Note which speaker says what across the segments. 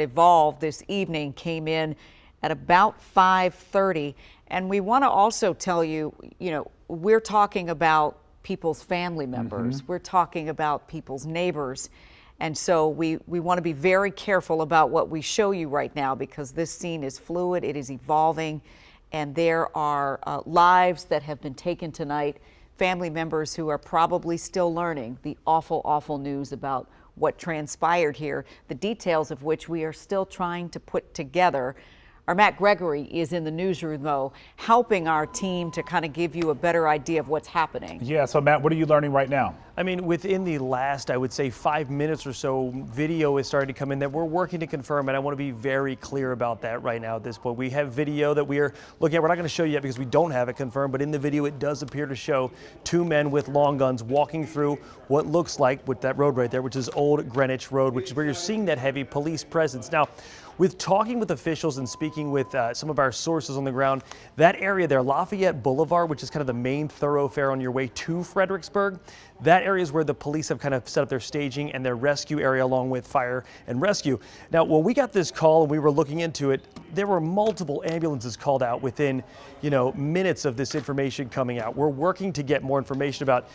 Speaker 1: evolved this evening came in at about 5:30. And we want to also tell you, we're talking about people's family members. We're talking about people's neighbors. And so we want to be very careful about what we show you right now, because this scene is fluid, it is evolving, and there are lives that have been taken tonight, family members who are probably still learning the awful, awful news about what transpired here, the details of which we are still trying to put together. Our Matt Gregory is in the newsroom, though, helping our team to kind of give you a better idea of what's happening.
Speaker 2: Yeah, so Matt, what are you learning right now?
Speaker 3: I mean, within the last, I would say 5 minutes or so, video is starting to come in that we're working to confirm, and I want to be very clear about that right now at this point. We have video that we are looking at. We're not going to show you yet because we don't have it confirmed, but in the video it does appear to show two men with long guns walking through what looks like, with that road right there, which is Old Greenwich Road, which is where you're seeing that heavy police presence. Now, with talking with officials and speaking with some of our sources on the ground, that area there, Lafayette Boulevard, which is kind of the main thoroughfare on your way to Fredericksburg, that area is where the police have kind of set up their staging and their rescue area along with fire and rescue. Now, when we got this call and we were looking into it, there were multiple ambulances called out within, minutes of this information coming out. We're working to get more information about,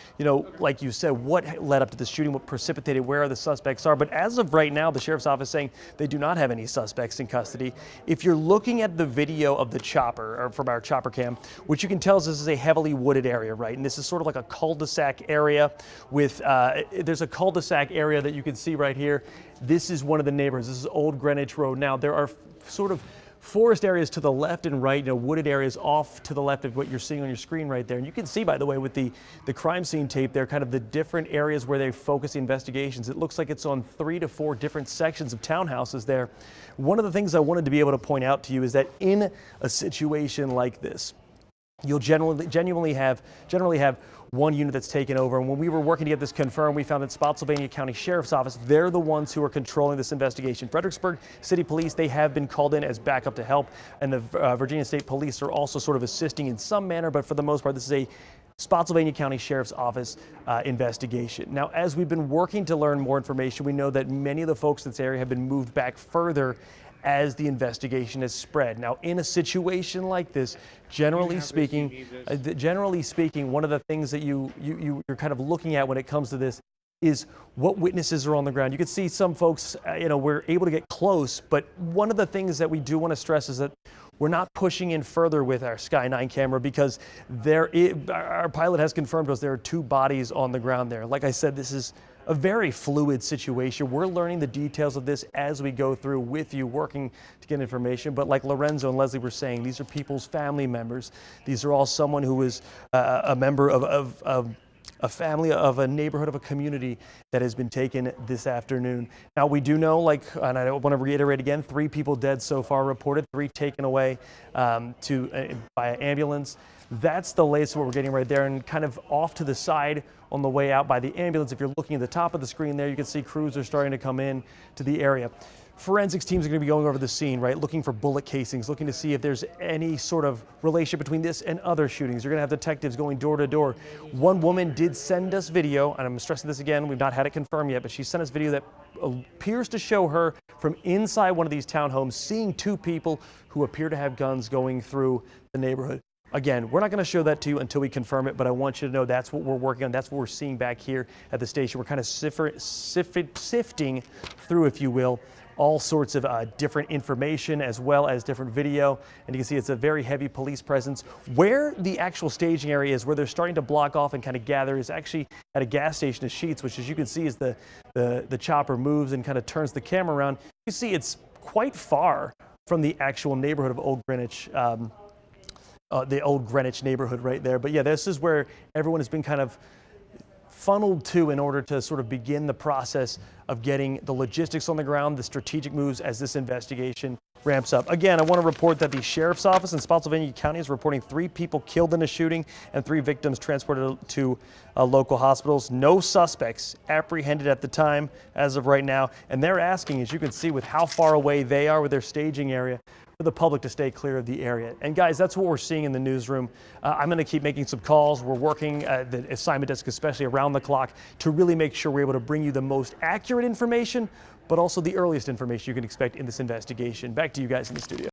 Speaker 3: like you said, what led up to the shooting, what precipitated, where the suspects are. But as of right now, the sheriff's office saying they do not have any suspects in custody. If you're looking at the video of the chopper, or from our chopper cam, what you can tell is this is a heavily wooded area, right? And this is sort of like a cul-de-sac area with, there's a cul-de-sac area that you can see right here. This is one of the neighborhoods. This is Old Greenwich Road. Now, there are sort of forest areas to the left and right, wooded areas off to the left of what you're seeing on your screen right there. And you can see, by the way, with the crime scene tape there, kind of the different areas where they focus the investigations. It looks like it's on 3 to 4 different sections of townhouses there. One of the things I wanted to be able to point out to you is that in a situation like this, you'll generally have one unit that's taken over. And when we were working to get this confirmed, we found that Spotsylvania County Sheriff's Office, they're the ones who are controlling this investigation. Fredericksburg City Police, they have been called in as backup to help. And the Virginia State Police are also sort of assisting in some manner, but for the most part, this is a Spotsylvania County Sheriff's Office investigation. Now, as we've been working to learn more information, we know that many of the folks in this area have been moved back further as the investigation has spread. Now, in a situation like this, generally speaking, one of the things that you're kind of looking at when it comes to this is what witnesses are on the ground. You can see some folks, we're able to get close, but one of the things that we do want to stress is that we're not pushing in further with our Sky 9 camera, because our pilot has confirmed to us there are 2 bodies on the ground there. Like I said, this is a very fluid situation. We're learning the details of this as we go through with you, working to get information. But like Lorenzo and Leslie were saying, these are people's family members. These are all someone who is a member of a family, of a neighborhood, of a community that has been taken this afternoon. Now, we do know, and I want to reiterate again, 3 people dead so far reported, 3 taken away by ambulance. That's the latest what we're getting right there. And kind of off to the side on the way out by the ambulance, if you're looking at the top of the screen there, you can see crews are starting to come in to the area. Forensics teams are going to be going over the scene, right? Looking for bullet casings, looking to see if there's any sort of relationship between this and other shootings. You're going to have detectives going door to door. One woman did send us video, and I'm stressing this again, we've not had it confirmed yet, but she sent us video that appears to show her from inside one of these townhomes seeing 2 people who appear to have guns going through the neighborhood. Again, we're not going to show that to you until we confirm it, but I want you to know that's what we're working on. That's what we're seeing back here at the station. We're kind of sifting through, if you will, all sorts of different information as well as different video. And you can see it's a very heavy police presence. Where the actual staging area is, where they're starting to block off and kind of gather, is actually at a gas station of Sheets, which, as you can see, as the chopper moves and kind of turns the camera around, you see it's quite far from the actual neighborhood of Old Greenwich, the Old Greenwich neighborhood right there. But yeah, this is where everyone has been kind of funneled to in order to sort of begin the process of getting the logistics on the ground, the strategic moves as this investigation ramps up. Again, I want to report that the Sheriff's Office in Spotsylvania County is reporting 3 people killed in a shooting and 3 victims transported to local hospitals. No suspects apprehended at the time as of right now. And they're asking, as you can see with how far away they are with their staging area, for the public to stay clear of the area. And guys, that's what we're seeing in the newsroom. I'm going to keep making some calls. We're working the assignment desk, especially around the clock, to really make sure we're able to bring you the most accurate information, but also the earliest information you can expect in this investigation. Back to you guys in the studio.